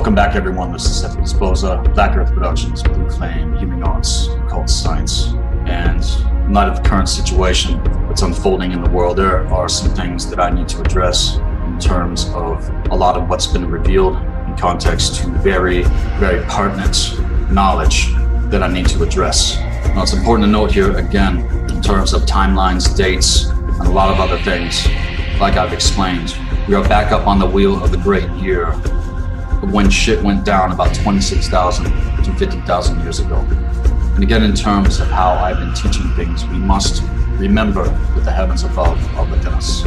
Welcome back, everyone. This is Sethikus, Boza, blackearthproductions, Blue Flame, Healing Arts, Occult Science. And in light of the current situation that's unfolding in the world, there are some things that I need to address in terms of a lot of what's been revealed in context to very, very pertinent knowledge that I need to address. Now, it's important to note here, again, in terms of timelines, dates, and a lot of other things, like I've explained, we are back up on the wheel of the great year when shit went down about 26,000 to 50,000 years ago. And again, in terms of how I've been teaching things, we must remember that the heavens above are within us.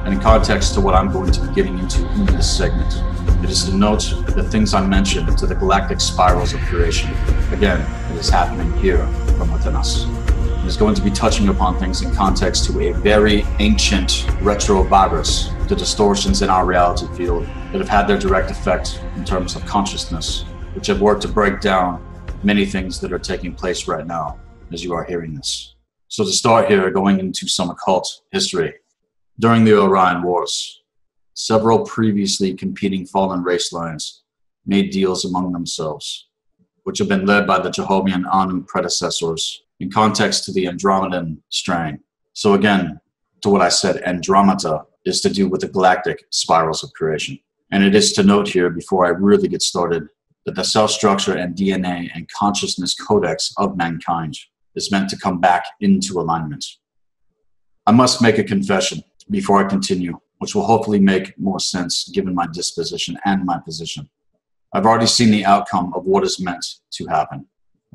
And in context to what I'm going to be getting into in this segment, it is to note the things I mentioned to the galactic spirals of creation. Again, it is happening here from within us. It is going to be touching upon things in context to a very ancient retrovirus, the distortions in our reality field that have had their direct effect in terms of consciousness, which have worked to break down many things that are taking place right now as you are hearing this. So to start here, going into some occult history. During the Orion Wars, several previously competing fallen race lines made deals among themselves, which have been led by the Jehovah Anu predecessors in context to the Andromedan strain. So again, to what I said, Andromeda is to do with the galactic spirals of creation. And it is to note here, before I really get started, that the cell structure and DNA and consciousness codex of mankind is meant to come back into alignment. I must make a confession before I continue, which will hopefully make more sense given my disposition and my position. I've already seen the outcome of what is meant to happen.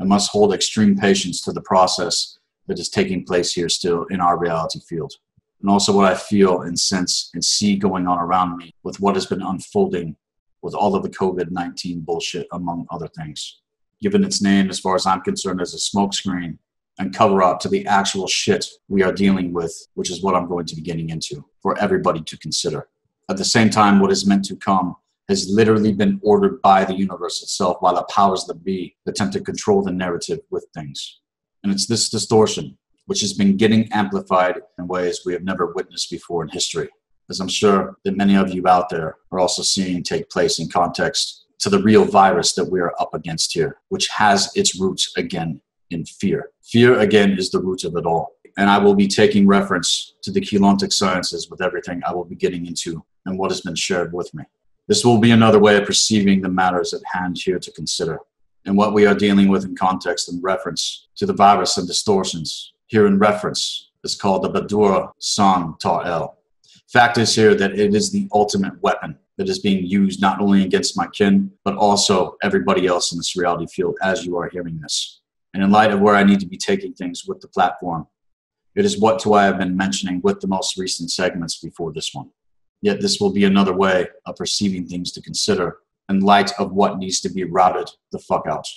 I must hold extreme patience to the process that is taking place here still in our reality field. And also what I feel and sense and see going on around me with what has been unfolding with all of the COVID-19 bullshit, among other things. Given its name, as far as I'm concerned, as a smokescreen and cover up to the actual shit we are dealing with, which is what I'm going to be getting into for everybody to consider. At the same time, what is meant to come has literally been ordered by the universe itself, while the powers that be attempt to control the narrative with things. And it's this distortion which has been getting amplified in ways we have never witnessed before in history, as I'm sure that many of you out there are also seeing take place in context to the real virus that we are up against here, which has its roots again in fear. Fear, again, is the root of it all. And I will be taking reference to the Keylontic sciences with everything I will be getting into and what has been shared with me. This will be another way of perceiving the matters at hand here to consider, and what we are dealing with in context and reference to the virus and distortions. Here in reference is called the Badura San Ta'el. Fact is here that it is the ultimate weapon that is being used not only against my kin, but also everybody else in this reality field as you are hearing this. And in light of where I need to be taking things with the platform, it is what I have been mentioning with the most recent segments before this one. Yet this will be another way of perceiving things to consider in light of what needs to be routed the fuck out.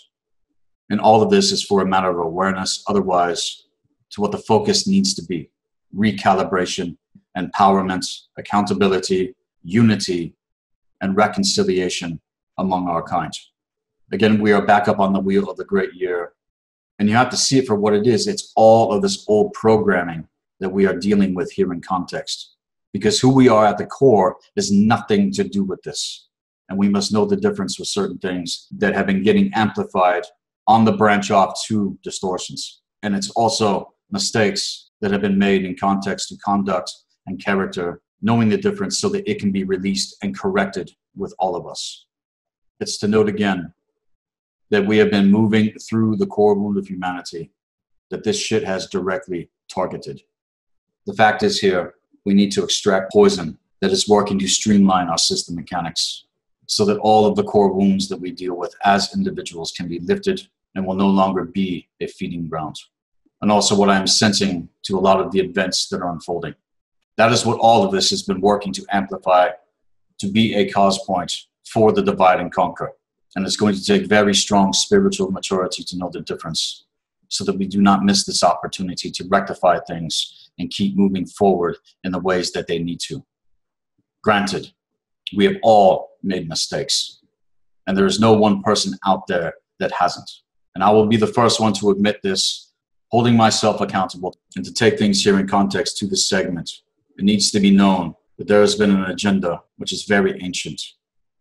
And all of this is for a matter of awareness, otherwise to what the focus needs to be: recalibration, empowerment, accountability, unity, and reconciliation among our kind. Again, we are back up on the wheel of the great year, and you have to see it for what it is. It's all of this old programming that we are dealing with here in context, because who we are at the core is nothing to do with this. And we must know the difference with certain things that have been getting amplified on the branch off to distortions. And it's also mistakes that have been made in context to conduct and character, knowing the difference so that it can be released and corrected with all of us. It's to note again that we have been moving through the core wound of humanity that this shit has directly targeted. The fact is here, we need to extract poison that is working to streamline our system mechanics so that all of the core wounds that we deal with as individuals can be lifted and will no longer be a feeding ground. And also what I'm sensing to a lot of the events that are unfolding. That is what all of this has been working to amplify, to be a cause point for the divide and conquer. And it's going to take very strong spiritual maturity to know the difference so that we do not miss this opportunity to rectify things and keep moving forward in the ways that they need to. Granted, we have all made mistakes, and there is no one person out there that hasn't. And I will be the first one to admit this, holding myself accountable, and to take things here in context to this segment. It needs to be known that there has been an agenda which is very ancient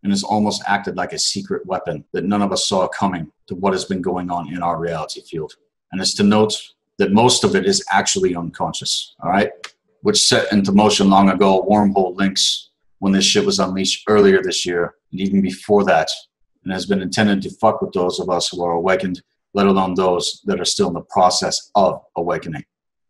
and has almost acted like a secret weapon that none of us saw coming to what has been going on in our reality field. And it's to note that most of it is actually unconscious, all right? Which set into motion long ago wormhole links when this shit was unleashed earlier this year, and even before that, and has been intended to fuck with those of us who are awakened, let alone those that are still in the process of awakening.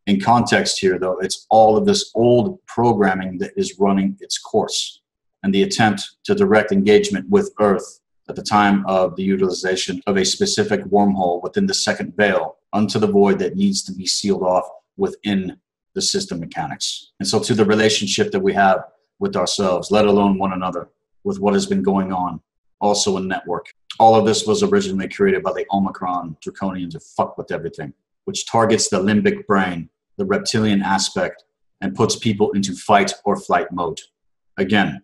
In context here, though, it's all of this old programming that is running its course, and the attempt to direct engagement with Earth at the time of the utilization of a specific wormhole within the second veil unto the void that needs to be sealed off within the system mechanics. And so to the relationship that we have with ourselves, let alone one another, with what has been going on, also in network. All of this was originally created by the Omicron Draconians to fuck with everything, which targets the limbic brain, the reptilian aspect, and puts people into fight or flight mode. Again,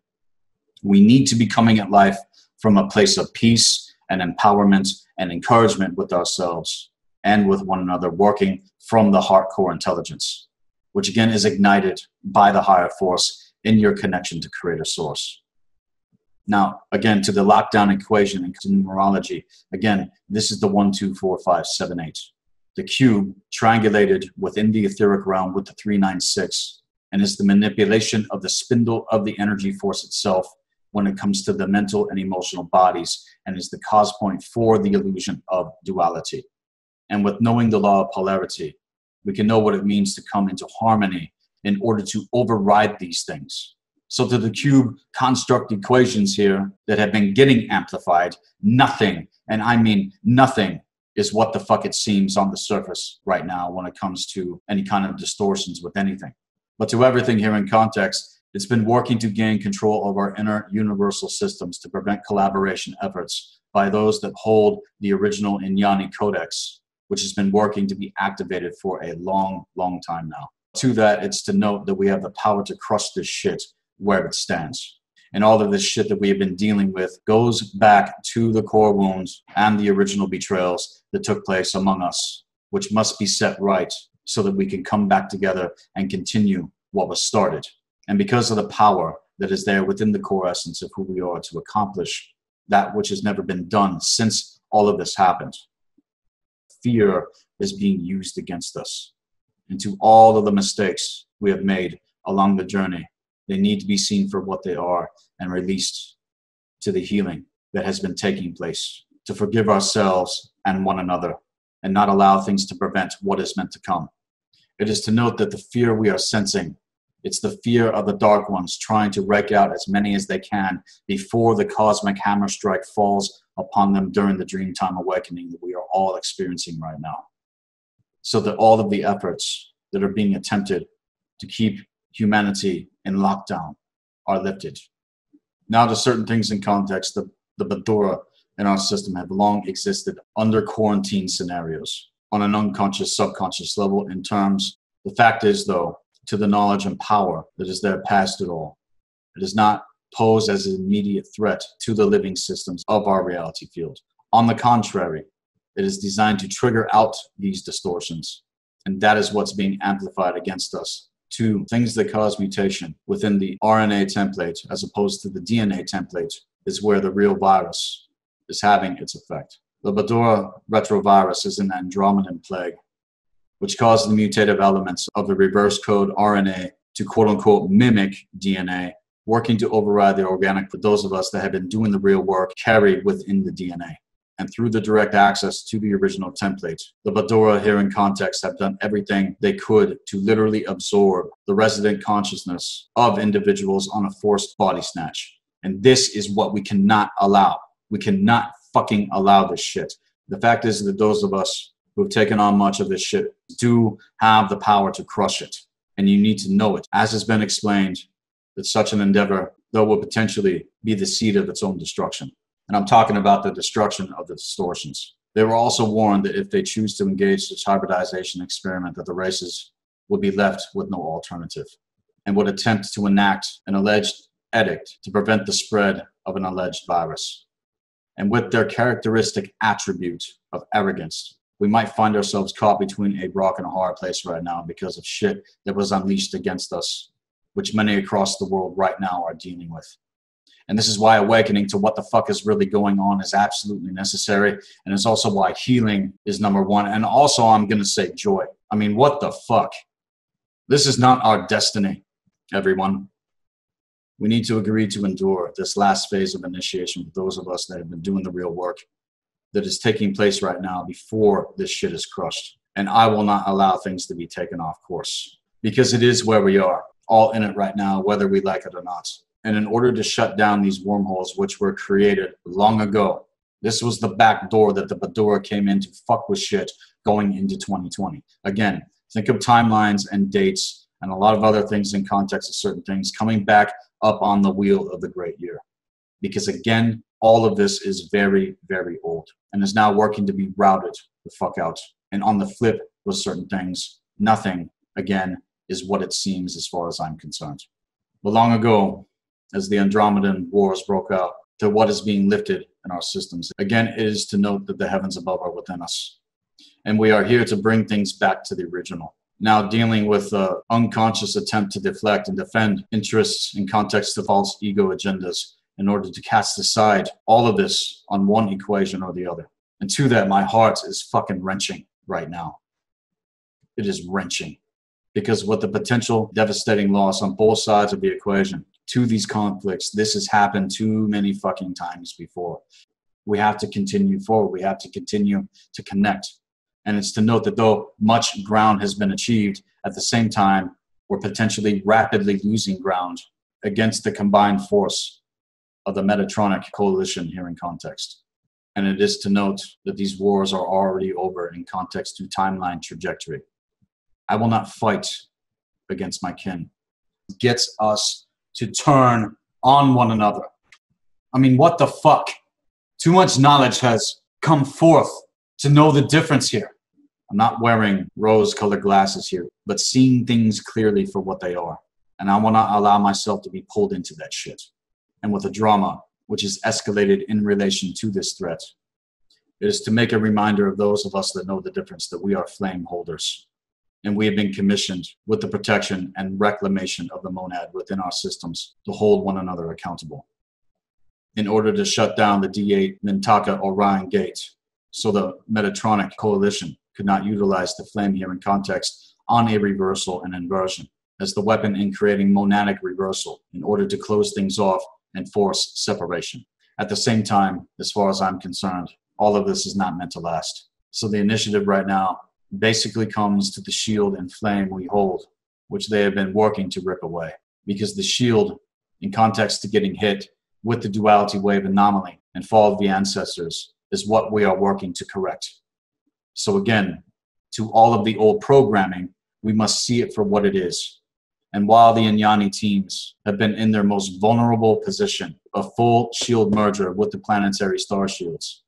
we need to be coming at life from a place of peace and empowerment and encouragement with ourselves and with one another, working from the heart core intelligence, which again is ignited by the higher force in your connection to Creator Source. Now, again, to the lockdown equation and numerology, again, this is the 1, 2, 4, 5, 7, 8. The cube triangulated within the etheric realm with the 396, and is the manipulation of the spindle of the energy force itself when it comes to the mental and emotional bodies, and is the cause point for the illusion of duality. And with knowing the law of polarity, we can know what it means to come into harmony in order to override these things. So to the cube construct equations here that have been getting amplified, nothing, and I mean nothing, is what the fuck it seems on the surface right now when it comes to any kind of distortions with anything. But to everything here in context, it's been working to gain control of our inner universal systems to prevent collaboration efforts by those that hold the original Inyani Codex, which has been working to be activated for a long, long time now. To that, it's to note that we have the power to crush this shit where it stands. And all of this shit that we have been dealing with goes back to the core wounds and the original betrayals that took place among us, which must be set right so that we can come back together and continue what was started. And because of the power that is there within the core essence of who we are to accomplish that which has never been done since all of this happened, fear is being used against us. And to all of the mistakes we have made along the journey, they need to be seen for what they are and released to the healing that has been taking place, to forgive ourselves and one another and not allow things to prevent what is meant to come. It is to note that the fear we are sensing, it's the fear of the dark ones trying to rake out as many as they can before the cosmic hammer strike falls upon them during the dreamtime awakening that we are all experiencing right now. So that all of the efforts that are being attempted to keep humanity in lockdown are lifted. Now to certain things in context, the Badura in our system have long existed under quarantine scenarios on an unconscious, subconscious level in terms. The fact is, though, to the knowledge and power that is there past it all, it does not pose as an immediate threat to the living systems of our reality field. On the contrary, it is designed to trigger out these distortions, and that is what's being amplified against us. To things that cause mutation within the RNA template as opposed to the DNA template is where the real virus is having its effect. The Badura retrovirus is an Andromedan plague, which causes the mutative elements of the reverse code RNA to quote-unquote mimic DNA, working to override the organic for those of us that have been doing the real work carried within the DNA. And through the direct access to the original template, the Badura here in context have done everything they could to literally absorb the resident consciousness of individuals on a forced body snatch. And this is what we cannot allow. We cannot fucking allow this shit. The fact is that those of us who have taken on much of this shit do have the power to crush it. And you need to know it. As has been explained, that such an endeavor, though, will potentially be the seed of its own destruction. And I'm talking about the destruction of the distortions. They were also warned that if they choose to engage this hybridization experiment, that the races would be left with no alternative and would attempt to enact an alleged edict to prevent the spread of an alleged virus. And with their characteristic attribute of arrogance, we might find ourselves caught between a rock and a hard place right now because of shit that was unleashed against us, which many across the world right now are dealing with. And this is why awakening to what the fuck is really going on is absolutely necessary. And it's also why healing is number one. And also, I'm going to say joy. I mean, what the fuck? This is not our destiny, everyone. We need to agree to endure this last phase of initiation for those of us that have been doing the real work that is taking place right now before this shit is crushed. And I will not allow things to be taken off course, because it is where we are, all in it right now, whether we like it or not. And in order to shut down these wormholes, which were created long ago, this was the back door that the Badura came in to fuck with shit going into 2020. Again, think of timelines and dates and a lot of other things in context of certain things coming back up on the wheel of the great year. Because again, all of this is very, very old and is now working to be routed the fuck out. And on the flip with certain things, nothing, again, is what it seems as far as I'm concerned. But long ago, as the Andromedan Wars broke out, to what is being lifted in our systems, again, it is to note that the heavens above are within us. And we are here to bring things back to the original. Now dealing with an unconscious attempt to deflect and defend interests in context of false ego agendas in order to cast aside all of this on one equation or the other. And to that, my heart is fucking wrenching right now. It is wrenching. Because with the potential devastating loss on both sides of the equation to these conflicts, this has happened too many fucking times before. We have to continue forward. We have to continue to connect. And it's to note that though much ground has been achieved, at the same time, we're potentially rapidly losing ground against the combined force of the Metatronic coalition here in context. And it is to note that these wars are already over in context to timeline trajectory. I will not fight against my kin. It gets us to turn on one another. I mean, what the fuck? Too much knowledge has come forth to know the difference here. I'm not wearing rose-colored glasses here, but seeing things clearly for what they are. And I will not allow myself to be pulled into that shit. And with the drama, which is escalated in relation to this threat, it is to make a reminder of those of us that know the difference that we are flame holders. And we have been commissioned with the protection and reclamation of the monad within our systems to hold one another accountable. In order to shut down the D8 Mintaka Orion Gate, so the Metatronic coalition could not utilize the flame here in context on a reversal and inversion as the weapon in creating monadic reversal in order to close things off and force separation. At the same time, as far as I'm concerned, all of this is not meant to last. So the initiative right now basically comes to the shield and flame we hold, which they have been working to rip away. Because the shield, in context to getting hit with the duality wave anomaly and fall of the ancestors, is what we are working to correct. So again, to all of the old programming, we must see it for what it is. And while the Inyani teams have been in their most vulnerable position, a full shield merger with the planetary star shields,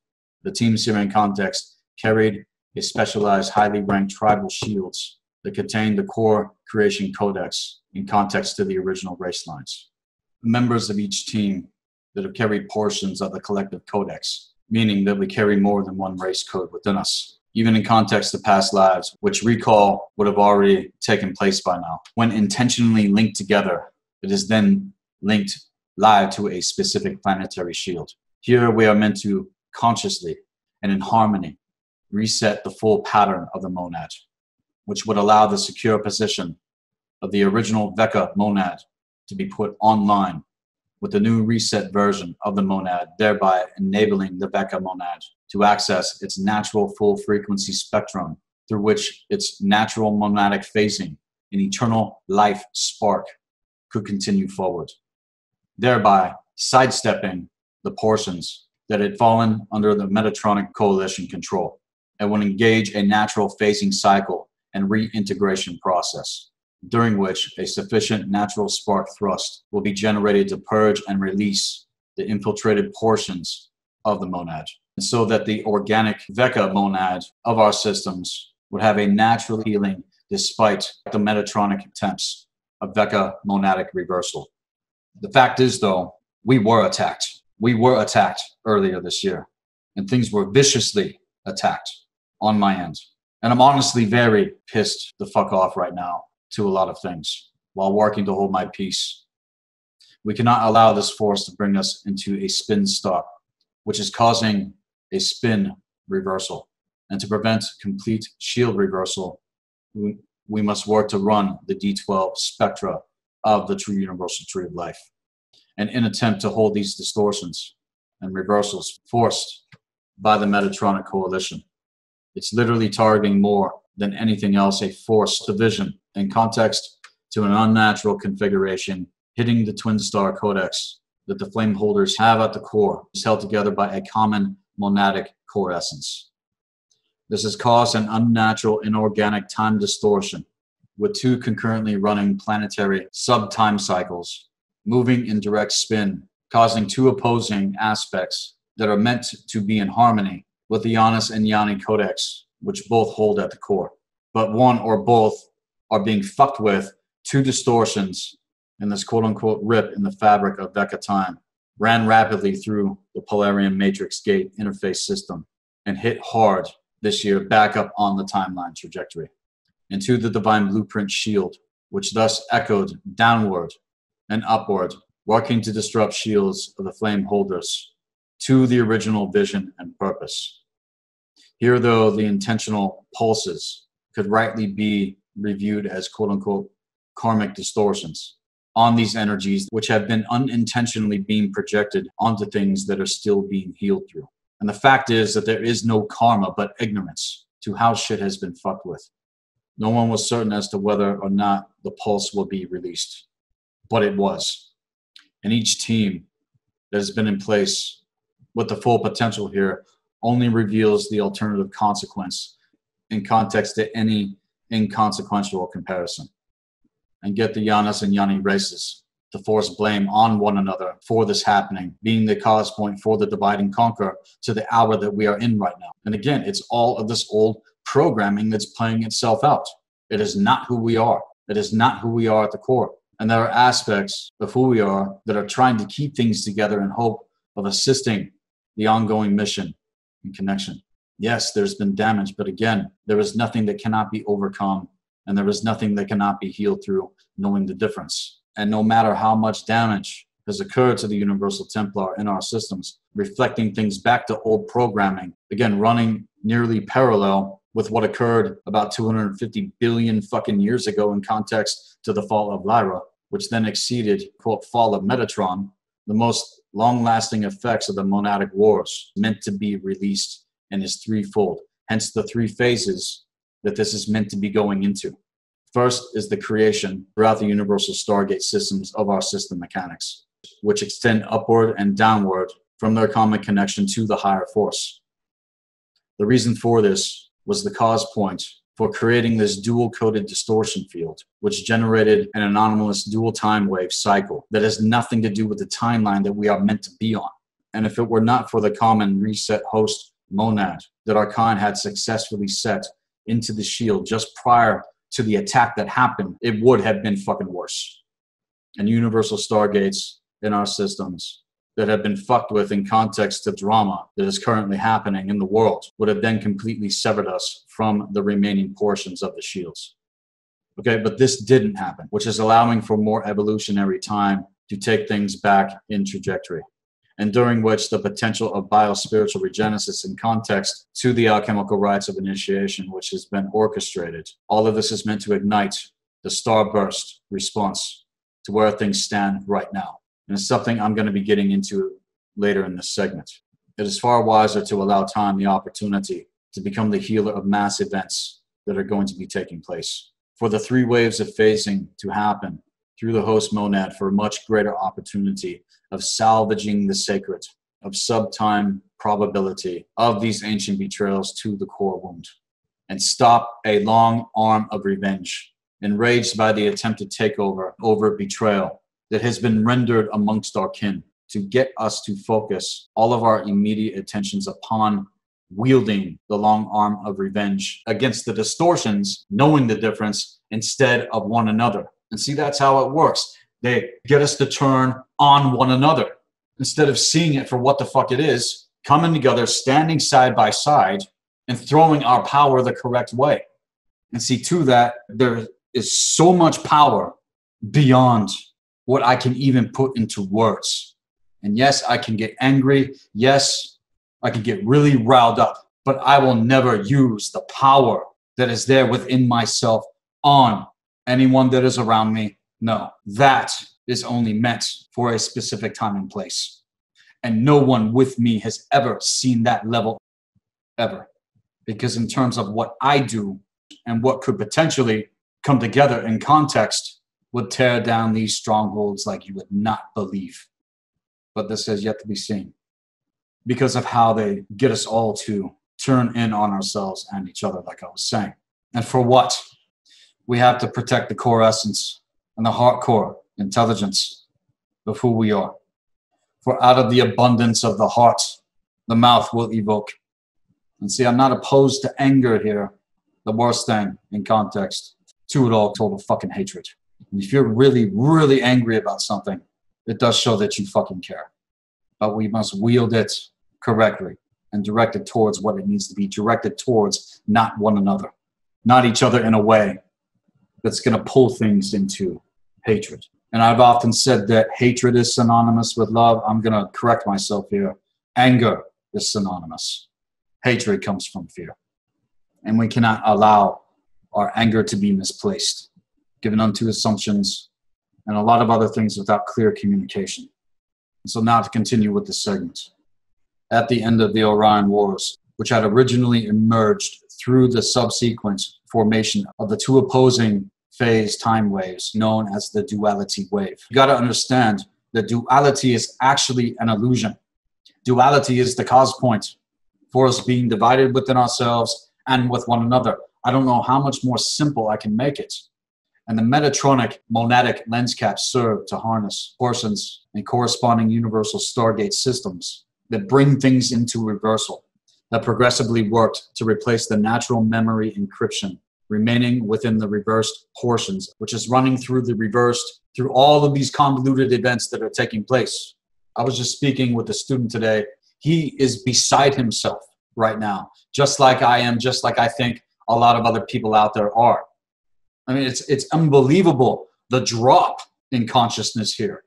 the teams here in context carried a specialized, highly ranked tribal shields that contained the core creation codex in context to the original race lines. Members of each team that have carried portions of the collective codex, meaning that we carry more than one race code within us, even in context of past lives, which recall would have already taken place by now. When intentionally linked together, it is then linked live to a specific planetary shield. Here we are meant to consciously and in harmony reset the full pattern of the monad, which would allow the secure position of the original Veka monad to be put online with the new reset version of the monad, thereby enabling the Veka monad to access its natural full frequency spectrum through which its natural monadic phasing and eternal life spark could continue forward, thereby sidestepping the portions that had fallen under the Metatronic coalition control and would engage a natural phasing cycle and reintegration process, during which a sufficient natural spark thrust will be generated to purge and release the infiltrated portions of the monad, and so that the organic Veka monad of our systems would have a natural healing despite the Metatronic attempts of Veka monadic reversal. The fact is, though, we were attacked. We were attacked earlier this year, and things were viciously attacked on my end. And I'm honestly very pissed the fuck off right now to a lot of things while working to hold my peace. We cannot allow this force to bring us into a spin stop, which is causing a spin reversal. And to prevent complete shield reversal, we must work to run the D12 spectra of the true universal tree of life. And in attempt to hold these distortions and reversals forced by the Metatronic Coalition, it's literally targeting more than anything else a forced division in context to an unnatural configuration, hitting the twin star codex that the flame holders have at the core, is held together by a common monadic core essence. This has caused an unnatural inorganic time distortion with two concurrently running planetary sub-time cycles moving in direct spin, causing two opposing aspects that are meant to be in harmony with the Janus and Yanni codex, which both hold at the core. But one or both are being fucked with. Two distortions in this quote-unquote rip in the fabric of Vecca time ran rapidly through the Polarium Matrix Gate interface system and hit hard this year back up on the timeline trajectory into the Divine Blueprint shield, which thus echoed downward and upward, working to disrupt shields of the flame holders to the original vision and purpose. Here, though, the intentional pulses could rightly be reviewed as quote-unquote karmic distortions on these energies which have been unintentionally being projected onto things that are still being healed through. And the fact is that there is no karma but ignorance to how shit has been fucked with. No one was certain as to whether or not the pulse will be released, but it was. And each team that has been in place with the full potential here only reveals the alternative consequence in context to any inconsequential comparison. And get the Janus and Yanni races to force blame on one another for this happening, being the cause point for the divide and conquer to the hour that we are in right now. And again, it's all of this old programming that's playing itself out. It is not who we are. It is not who we are at the core. And there are aspects of who we are that are trying to keep things together in hope of assisting the ongoing mission and connection. Yes, there's been damage, but again, there is nothing that cannot be overcome, and there is nothing that cannot be healed through knowing the difference. And no matter how much damage has occurred to the Universal Templar in our systems, reflecting things back to old programming, again, running nearly parallel with what occurred about 250 billion fucking years ago in context to the fall of Lyra, which then exceeded, quote, fall of Metatron, the most long-lasting effects of the monadic wars meant to be released and is threefold. Hence the three phases that this is meant to be going into. First is the creation throughout the universal Stargate systems of our system mechanics, which extend upward and downward from their common connection to the higher force. The reason for this was the cause point for creating this dual-coded distortion field, which generated an anomalous dual time wave cycle that has nothing to do with the timeline that we are meant to be on. And if it were not for the common reset host monad that our kind had successfully set into the shield just prior to the attack that happened, it would have been fucking worse. And universal Stargates in our systems that have been fucked with in context to drama that is currently happening in the world would have then completely severed us from the remaining portions of the shields. Okay, but this didn't happen, which is allowing for more evolutionary time to take things back in trajectory, and during which the potential of biospiritual regenesis in context to the alchemical rites of initiation, which has been orchestrated. All of this is meant to ignite the starburst response to where things stand right now. And it's something I'm going to be getting into later in this segment. It is far wiser to allow time the opportunity to become the healer of mass events that are going to be taking place. For the three waves of phasing to happen through the host monad for a much greater opportunity of salvaging the sacred, of subtime probability of these ancient betrayals to the core wound, and stop a long arm of revenge, enraged by the attempted takeover over betrayal that has been rendered amongst our kin, to get us to focus all of our immediate attentions upon wielding the long arm of revenge against the distortions, knowing the difference instead of one another. And see, that's how it works. They get us to turn on one another instead of seeing it for what the fuck it is, coming together, standing side by side, and throwing our power the correct way. And see, to that, there is so much power beyond what I can even put into words. And yes, I can get angry. Yes, I can get really riled up, but I will never use the power that is there within myself on anyone that is around me. No, that is only meant for a specific time and place. And no one with me has ever seen that level, ever. Because in terms of what I do and what could potentially come together in context would tear down these strongholds like you would not believe. But this has yet to be seen because of how they get us all to turn in on ourselves and each other, like I was saying. And for what? We have to protect the core essence and the heart core intelligence of who we are. For out of the abundance of the heart, the mouth will evoke. And see, I'm not opposed to anger here. The worst thing in context to it all, total fucking hatred. And if you're really, really angry about something, it does show that you fucking care. But we must wield it correctly and direct it towards what it needs to be directed towards, not one another, not each other in a way that's going to pull things into hatred. And I've often said that hatred is synonymous with love. I'm going to correct myself here. Anger is synonymous. Hatred comes from fear. And we cannot allow our anger to be misplaced, given unto assumptions and a lot of other things without clear communication. And so now to continue with the segment. At the end of the Orion Wars, which had originally emerged through the subsequent formation of the two opposing phase time waves known as the duality wave. You got to understand that duality is actually an illusion. Duality is the cause point for us being divided within ourselves and with one another. I don't know how much more simple I can make it. And the Metatronic monadic lens caps serve to harness portions and corresponding universal Stargate systems that bring things into reversal, that progressively worked to replace the natural memory encryption remaining within the reversed portions, which is running through the reversed, through all of these convoluted events that are taking place. I was just speaking with a student today. He is beside himself right now, just like I am, just like I think a lot of other people out there are. I mean, it's unbelievable, the drop in consciousness here.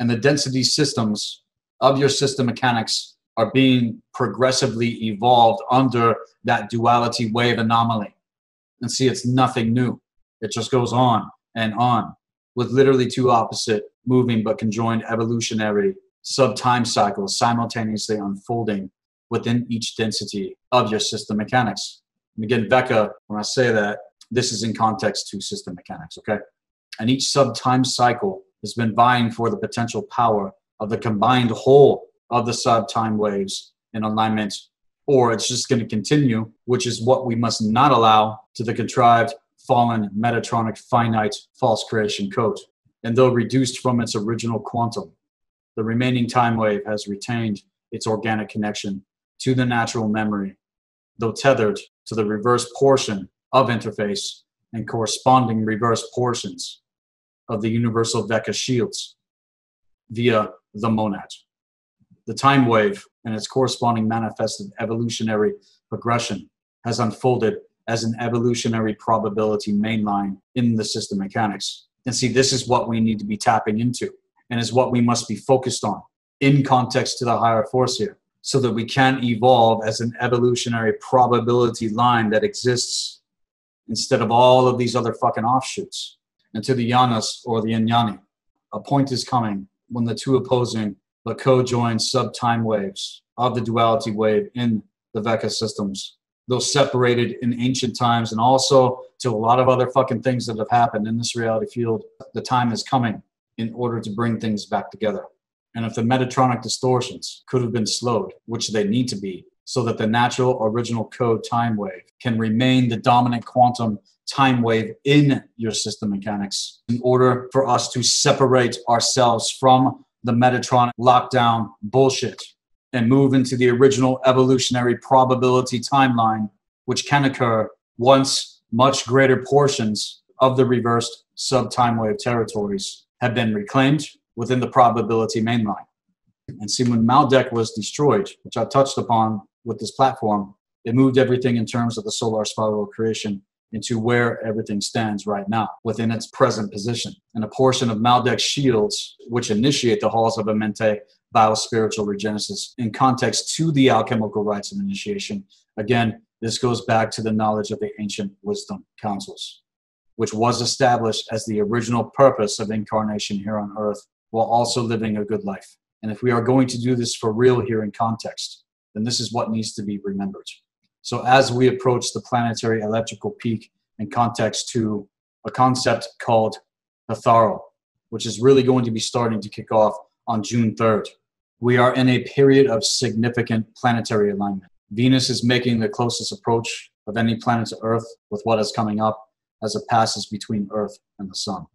And the density systems of your system mechanics are being progressively evolved under that duality wave anomaly. And see, it's nothing new. It just goes on with literally two opposite moving but conjoined evolutionary sub-time cycles simultaneously unfolding within each density of your system mechanics. And again, Becca, when I say that, this is in context to system mechanics, okay? And each sub-time cycle has been vying for the potential power of the combined whole of the sub-time waves in alignment, or it's just going to continue, which is what we must not allow to the contrived, fallen, Metatronic, finite, false creation code. And though reduced from its original quantum, the remaining time wave has retained its organic connection to the natural memory, though tethered to the reverse portion of interface and corresponding reverse portions of the universal Vecca shields via the monad. The time wave and its corresponding manifested evolutionary progression has unfolded as an evolutionary probability mainline in the system mechanics. And see, this is what we need to be tapping into and is what we must be focused on in context to the higher force here, so that we can evolve as an evolutionary probability line that exists instead of all of these other fucking offshoots. And to the Yanas or the Inyani, a point is coming when the two opposing but co-joined sub-time waves of the duality wave in the Vecca systems, those separated in ancient times and also to a lot of other fucking things that have happened in this reality field, the time is coming in order to bring things back together. And if the Metatronic distortions could have been slowed, which they need to be, so that the natural original code time wave can remain the dominant quantum time wave in your system mechanics in order for us to separate ourselves from the Metatronic lockdown bullshit and move into the original evolutionary probability timeline, which can occur once much greater portions of the reversed sub-time wave territories have been reclaimed within the probability mainline. And see, when Maldek was destroyed, which I touched upon with this platform, it moved everything in terms of the solar spiral creation into where everything stands right now within its present position. And a portion of Maldek's shields, which initiate the halls of Amente biospiritual regenesis in context to the alchemical rites of initiation. Again, this goes back to the knowledge of the ancient wisdom councils, which was established as the original purpose of incarnation here on earth, while also living a good life. And if we are going to do this for real here in context, then this is what needs to be remembered. So as we approach the planetary electrical peak in context to a concept called Hatharo, which is really going to be starting to kick off on June 3rd, we are in a period of significant planetary alignment. Venus is making the closest approach of any planet to Earth with what is coming up as it passes between Earth and the Sun.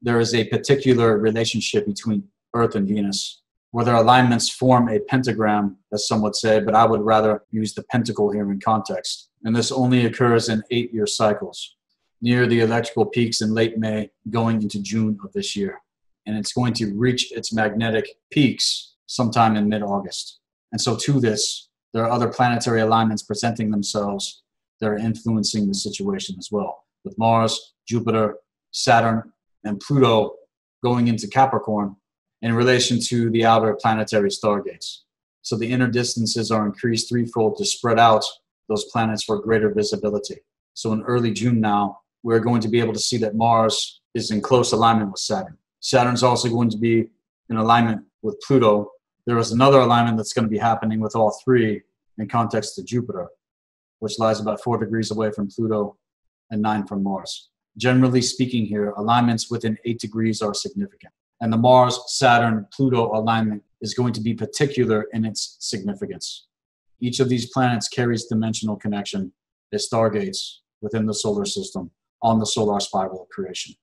There is a particular relationship between Earth and Venus, where their alignments form a pentagram, as some would say, but I would rather use the pentacle here in context. And this only occurs in 8-year cycles, near the electrical peaks in late May, going into June of this year. And it's going to reach its magnetic peaks sometime in mid-August. And so to this, there are other planetary alignments presenting themselves that are influencing the situation as well, with Mars, Jupiter, Saturn, and Pluto going into Capricorn in relation to the outer planetary stargates. So the inner distances are increased threefold to spread out those planets for greater visibility. So in early June now, we're going to be able to see that Mars is in close alignment with Saturn. Saturn's also going to be in alignment with Pluto. There is another alignment that's going to be happening with all three in context to Jupiter, which lies about 4 degrees away from Pluto and 9 from Mars. Generally speaking here, alignments within 8 degrees are significant. And the Mars, Saturn, Pluto alignment is going to be particular in its significance. Each of these planets carries dimensional connection as stargates within the solar system on the solar spiral of creation.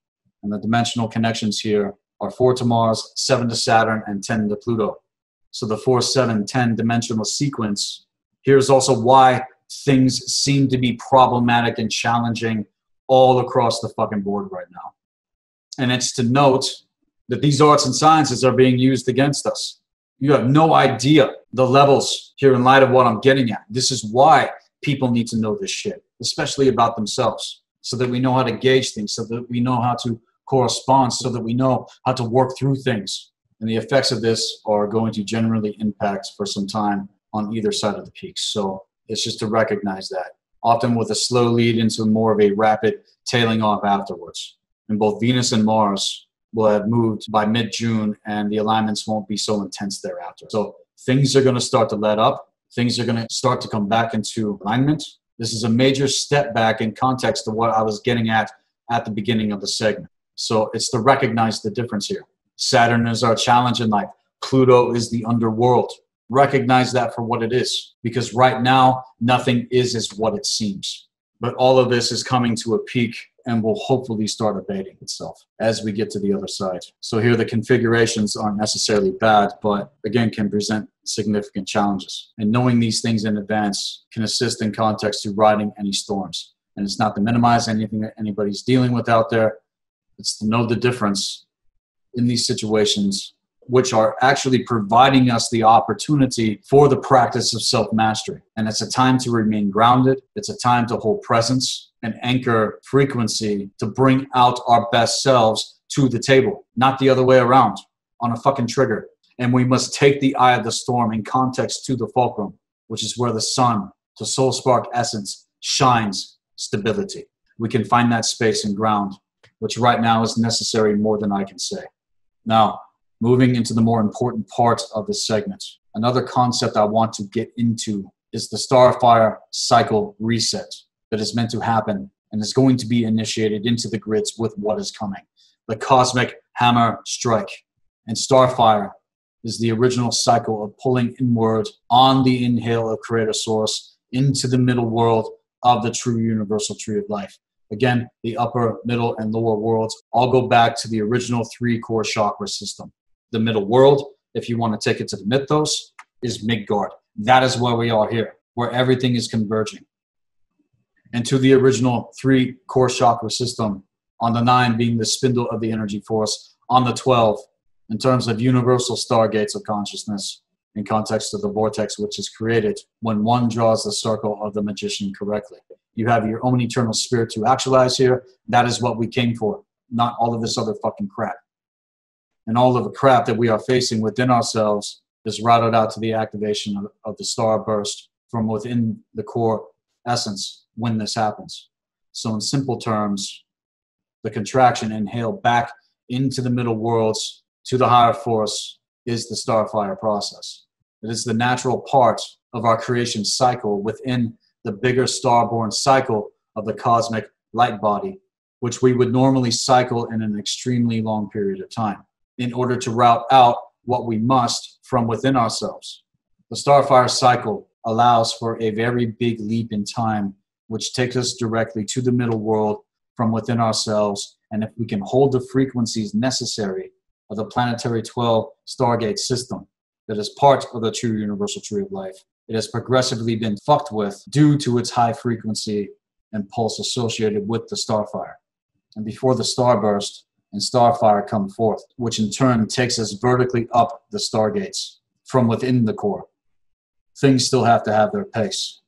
And the dimensional connections here are 4 to Mars, 7 to Saturn, and 10 to Pluto. So the 4, 7, 10 dimensional sequence, here's also why things seem to be problematic and challenging all across the fucking board right now. And it's to note that these arts and sciences are being used against us. You have no idea the levels here in light of what I'm getting at. This is why people need to know this shit, especially about themselves, so that we know how to gauge things, so that we know how to correspond, so that we know how to work through things. And the effects of this are going to generally impact for some time on either side of the peaks. So it's just to recognize that, often with a slow lead into more of a rapid tailing off afterwards. And both Venus and Mars will have moved by mid-June, and the alignments won't be so intense thereafter. So things are going to start to let up. Things are going to start to come back into alignment. This is a major step back in context to what I was getting at the beginning of the segment. So it's to recognize the difference here. Saturn is our challenge in life. Pluto is the underworld. Recognize that for what it is, because right now, nothing is what it seems. But all of this is coming to a peak and will hopefully start abating itself as we get to the other side. So here the configurations aren't necessarily bad, but again can present significant challenges. And knowing these things in advance can assist in context to riding any storms. And it's not to minimize anything that anybody's dealing with out there. It's to know the difference in these situations, which are actually providing us the opportunity for the practice of self-mastery. And it's a time to remain grounded. It's a time to hold presence and anchor frequency to bring out our best selves to the table, not the other way around on a fucking trigger. And we must take the eye of the storm in context to the fulcrum, which is where the sun, the soul spark essence, shines stability. We can find that space and ground, which right now is necessary more than I can say. Now, moving into the more important part of this segment, another concept I want to get into is the Starfire cycle reset that is meant to happen and is going to be initiated into the grids with what is coming. The cosmic hammer strike. And Starfire is the original cycle of pulling inward on the inhale of Creator Source into the middle world of the true universal tree of life. Again, the upper, middle, and lower worlds all go back to the original 3 core chakra system. The middle world, if you want to take it to the mythos, is Midgard. That is where we are here, where everything is converging. And to the original 3 core chakra system, on the 9 being the spindle of the energy force, on the 12, in terms of universal stargates of consciousness, in context of the vortex which is created when one draws the circle of the magician correctly. You have your own eternal spirit to actualize here. That is what we came for, not all of this other fucking crap. And all of the crap that we are facing within ourselves is routed out to the activation of the starburst from within the core essence when this happens. So in simple terms, the contraction inhale back into the middle worlds to the higher force is the starfire process. It is the natural part of our creation cycle within the bigger starborn cycle of the cosmic light body, which we would normally cycle in an extremely long period of time in order to route out what we must from within ourselves. The starfire cycle allows for a very big leap in time, which takes us directly to the middle world from within ourselves. And if we can hold the frequencies necessary of the planetary 12 Stargate system that is part of the true universal tree of life, it has progressively been fucked with due to its high frequency and pulse associated with the starfire. And before the starburst and starfire come forth, which in turn takes us vertically up the stargates from within the core, things still have to have their pace.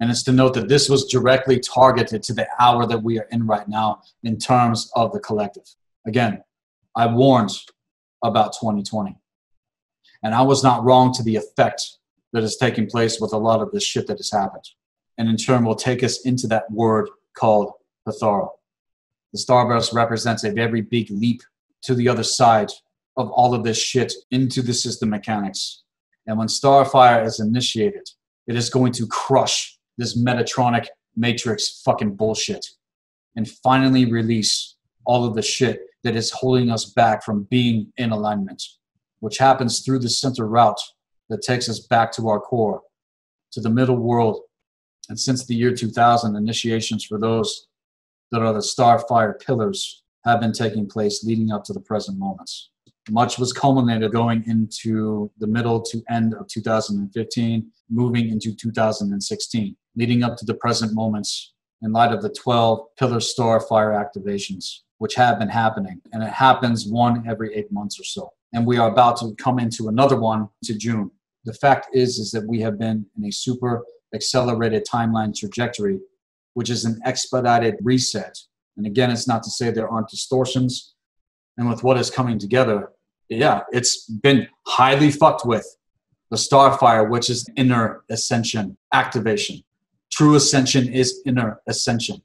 And it's to note that this was directly targeted to the hour that we are in right now in terms of the collective. Again, I warned about 2020. And I was not wrong to the effect that is taking place with a lot of this shit that has happened. And in turn will take us into that word called Hathara. The starburst represents a very big leap to the other side of all of this shit into the system mechanics. And when Starfire is initiated, it is going to crush this Metatronic Matrix fucking bullshit and finally release all of the shit that is holding us back from being in alignment, which happens through the center route that takes us back to our core, to the middle world. And since the year 2000, initiations for those that are the Starfire pillars have been taking place leading up to the present moments. Much was culminated going into the middle to end of 2015, moving into 2016, leading up to the present moments in light of the 12 pillar Starfire activations, which have been happening. And it happens one every 8 months or so. And we are about to come into another one to June. The fact is that we have been in a super accelerated timeline trajectory, which is an expedited reset. And again, it's not to say there aren't distortions. And with what is coming together, yeah, it's been highly fucked with. The Starfire, which is inner ascension activation. True ascension is inner ascension,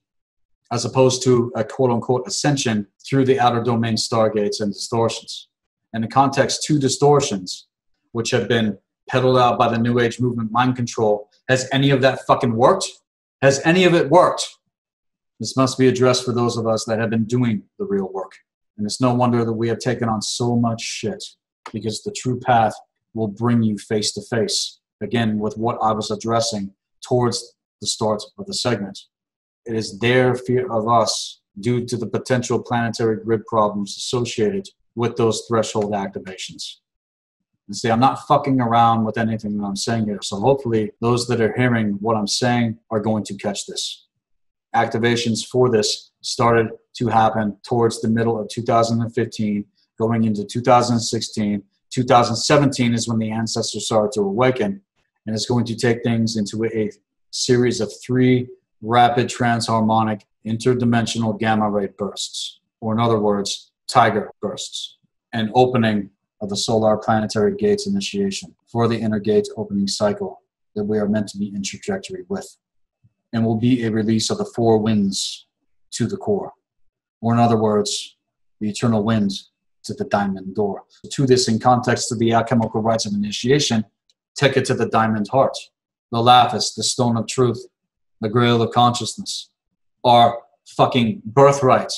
as opposed to a quote-unquote ascension through the outer domain stargates and distortions. And in context to distortions, which have been peddled out by the New Age movement mind control, has any of that fucking worked? Has any of it worked? This must be addressed for those of us that have been doing the real work. And it's no wonder that we have taken on so much shit, because the true path will bring you face to face, again, with what I was addressing towards the start of the segment. It is their fear of us due to the potential planetary grid problems associated with those threshold activations. And see, I'm not fucking around with anything that I'm saying here. So hopefully those that are hearing what I'm saying are going to catch this. Activations for this started to happen towards the middle of 2015, going into 2016. 2017 is when the ancestors started to awaken, and it's going to take things into a series of 3 rapid transharmonic interdimensional gamma ray bursts, or in other words, tiger bursts, and opening of the solar planetary gates initiation for the inner gates opening cycle that we are meant to be in trajectory with, and will be a release of the 4 winds to the core, or in other words, the eternal wind to the diamond door. To this, in context to the alchemical rites of initiation, take it to the diamond heart, the lapis, the stone of truth, the grail of consciousness, our fucking birthright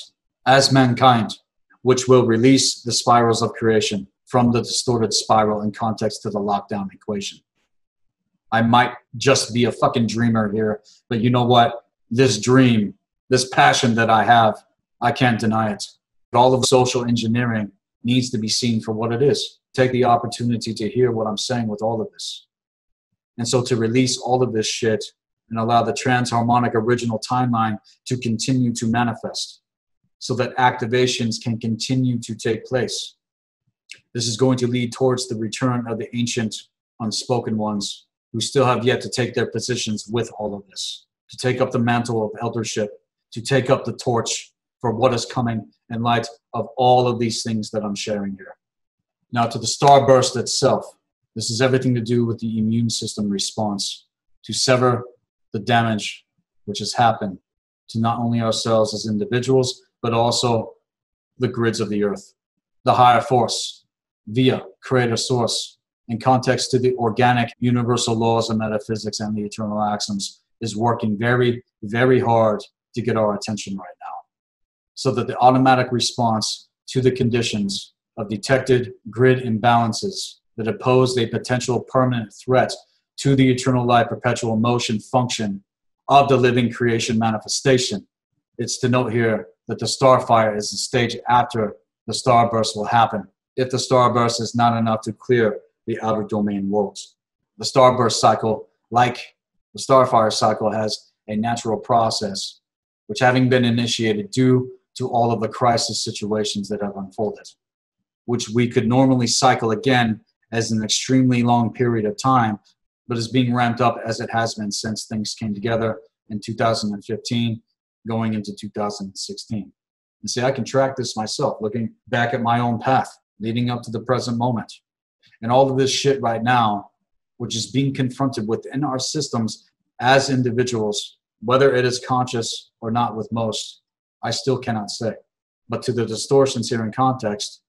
as mankind, which will release the spirals of creation from the distorted spiral in context to the lockdown equation. I might just be a fucking dreamer here, but you know what? This dream, this passion that I have, I can't deny it. But all of social engineering needs to be seen for what it is. Take the opportunity to hear what I'm saying with all of this. And so to release all of this shit and allow the transharmonic original timeline to continue to manifest so that activations can continue to take place. This is going to lead towards the return of the ancient unspoken ones who still have yet to take their positions with all of this. to take up the mantle of eldership, to take up the torch for what is coming in light of all of these things that I'm sharing here. Now, to the starburst itself, this is everything to do with the immune system response to sever the damage which has happened to not only ourselves as individuals, but also the grids of the earth. The higher force, via creator source, in context to the organic universal laws of metaphysics and the eternal axioms, is working very, very hard to get our attention right now. So that the automatic response to the conditions of detected grid imbalances that pose a potential permanent threat to the eternal life, perpetual motion function of the living creation manifestation. It's to note here that the starfire is the stage after the starburst will happen, if the starburst is not enough to clear the outer domain worlds. The starburst cycle, like the starfire cycle, has a natural process, which having been initiated due to all of the crisis situations that have unfolded, which we could normally cycle again as an extremely long period of time, but is being ramped up as it has been since things came together in 2015, going into 2016. And see, I can track this myself, looking back at my own path, leading up to the present moment. And all of this shit right now, which is being confronted within our systems as individuals, whether it is conscious or not with most, I still cannot say. But to the distortions here in context,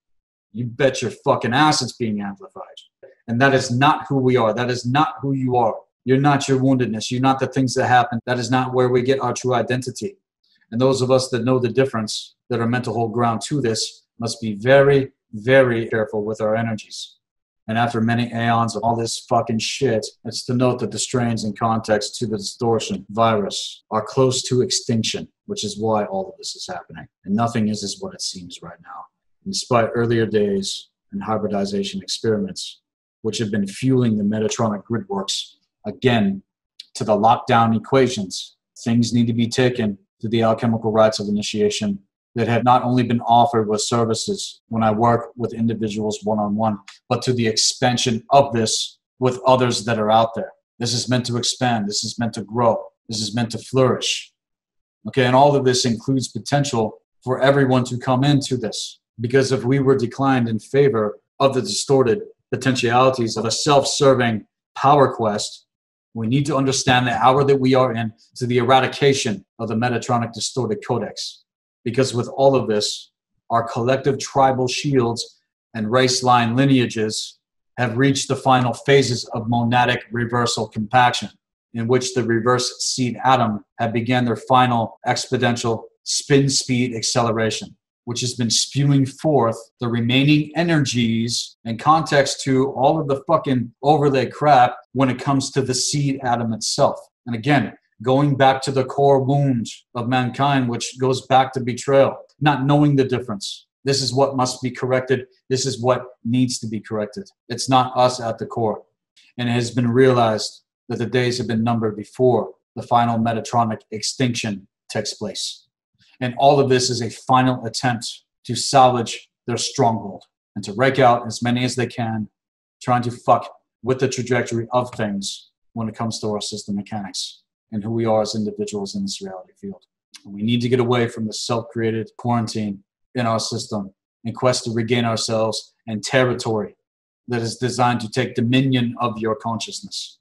you bet your fucking ass it's being amplified. And that is not who we are. That is not who you are. You're not your woundedness. You're not the things that happen. That is not where we get our true identity. And those of us that know the difference, that are meant to hold ground to this, must be very, very careful with our energies. And after many aeons of all this fucking shit, it's to note that the strains in context to the distortion virus are close to extinction, which is why all of this is happening. And nothing is what it seems right now. Despite earlier days and hybridization experiments, which have been fueling the Metatronic grid works, again, to the lockdown equations, things need to be taken to the alchemical rites of initiation that have not only been offered with services when I work with individuals one-on-one, but to the expansion of this with others that are out there. This is meant to expand. This is meant to grow. This is meant to flourish. Okay, and all of this includes potential for everyone to come into this. Because if we were declined in favor of the distorted potentialities of a self-serving power quest, we need to understand the hour that we are in to the eradication of the Metatronic distorted codex. Because with all of this, our collective tribal shields and race line lineages have reached the final phases of monadic reversal compaction, in which the reverse seed atom have begun their final exponential spin speed acceleration, which has been spewing forth the remaining energies and context to all of the fucking overlay crap when it comes to the seed atom itself. And again, going back to the core wound of mankind, which goes back to betrayal, not knowing the difference. This is what must be corrected. This is what needs to be corrected. It's not us at the core. And it has been realized that the days have been numbered before the final Metatronic extinction takes place. And all of this is a final attempt to salvage their stronghold and to rake out as many as they can, trying to fuck with the trajectory of things when it comes to our system mechanics and who we are as individuals in this reality field. And we need to get away from the self-created quarantine in our system in quest to regain ourselves and territory that is designed to take dominion of your consciousness,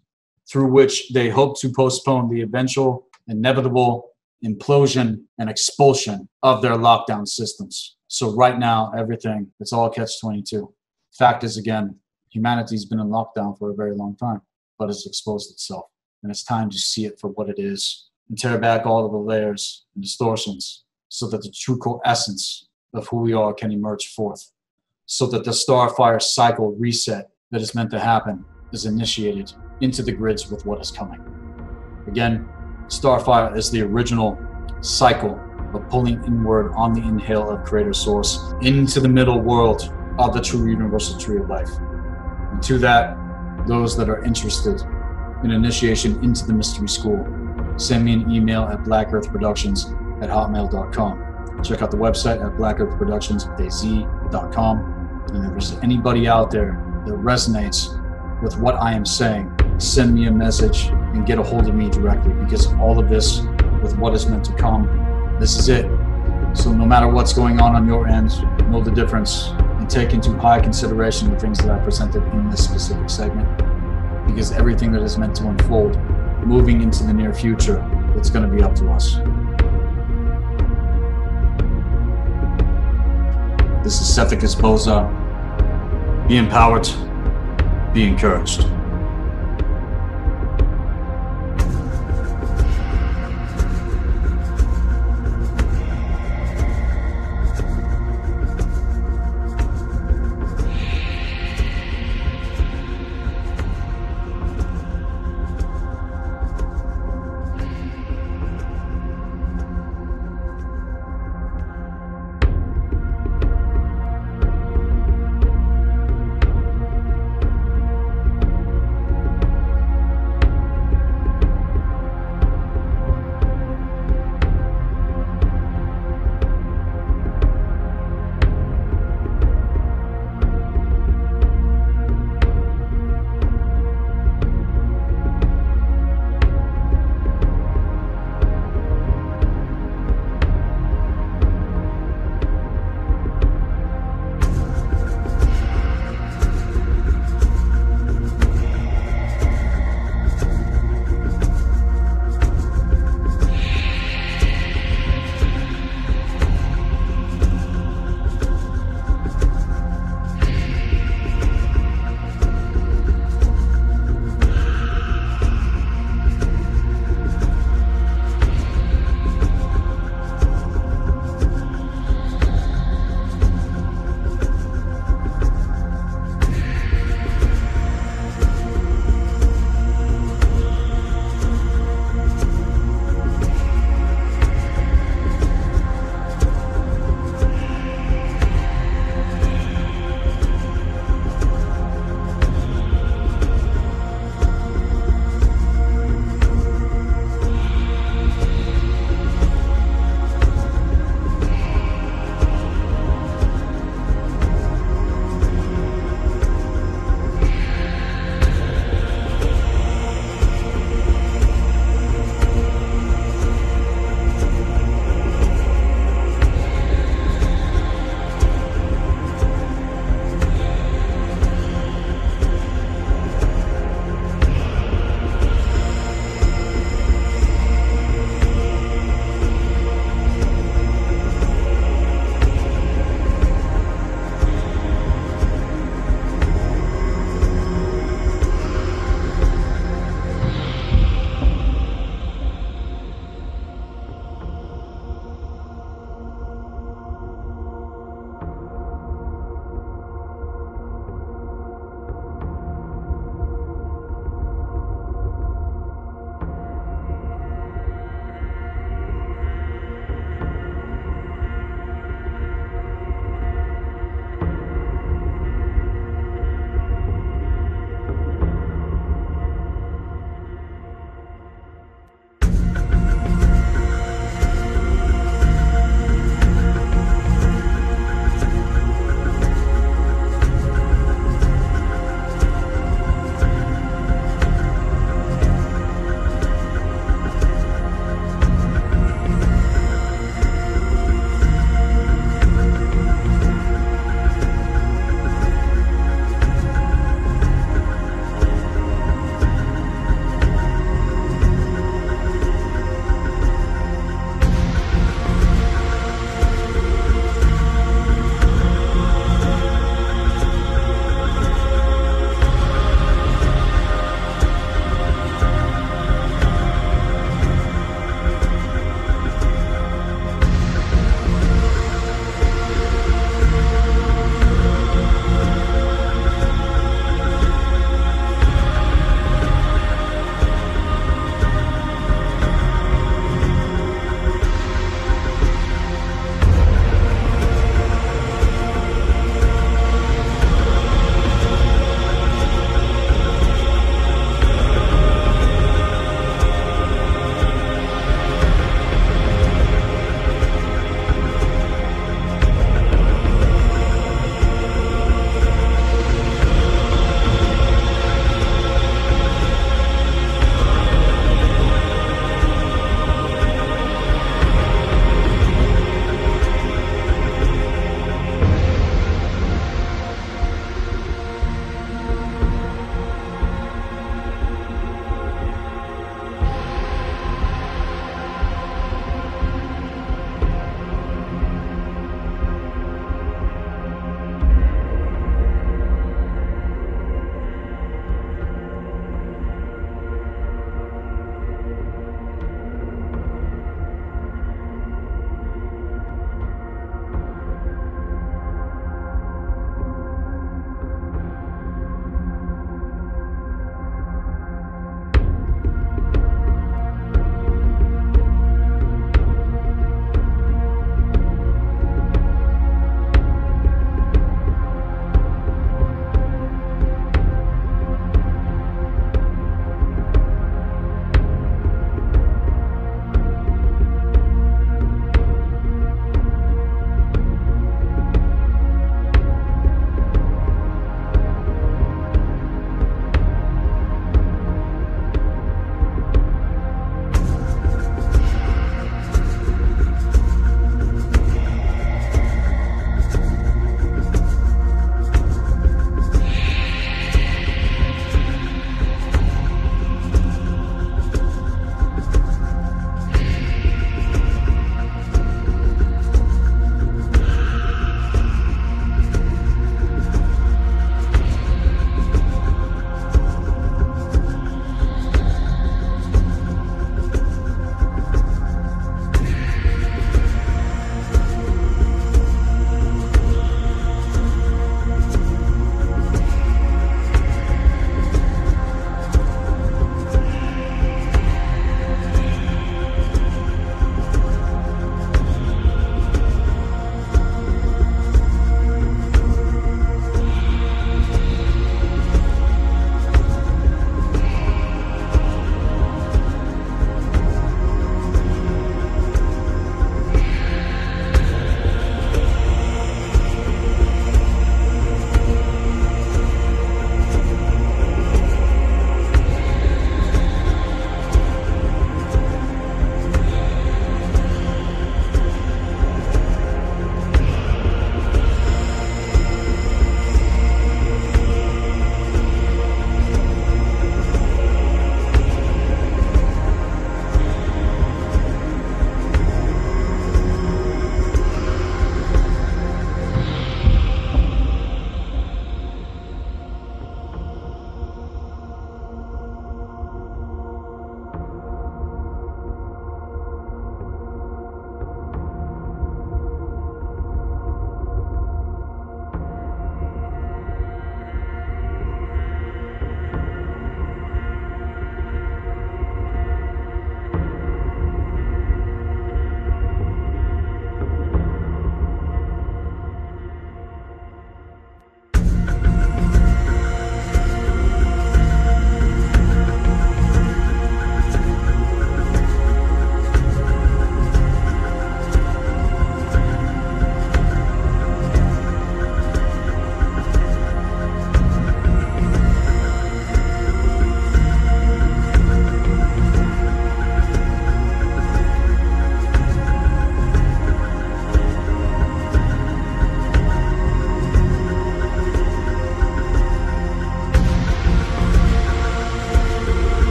through which they hope to postpone the eventual, inevitable implosion and expulsion of their lockdown systems. So right now, everything, it's all catch-22. Fact is, again, humanity's been in lockdown for a very long time, but it's exposed itself. And it's time to see it for what it is and tear back all of the layers and distortions so that the true core essence of who we are can emerge forth, so that the starfire cycle reset that is meant to happen is initiated into the grids with what is coming. Again, starfire is the original cycle of pulling inward on the inhale of creator source into the middle world of the true universal tree of life. And to that, those that are interested in initiation into the mystery school, send me an email at blackearthproductions@hotmail.com. Check out the website at blackearthproductions.com. And if there's anybody out there that resonates with what I am saying, send me a message and get a hold of me directly, because all of this, with what is meant to come, this is it. So no matter what's going on your end, know the difference and take into high consideration the things that I presented in this specific segment, because everything that is meant to unfold moving into the near future, it's going to be up to us. This is Sethikus Boza. Be empowered, be encouraged.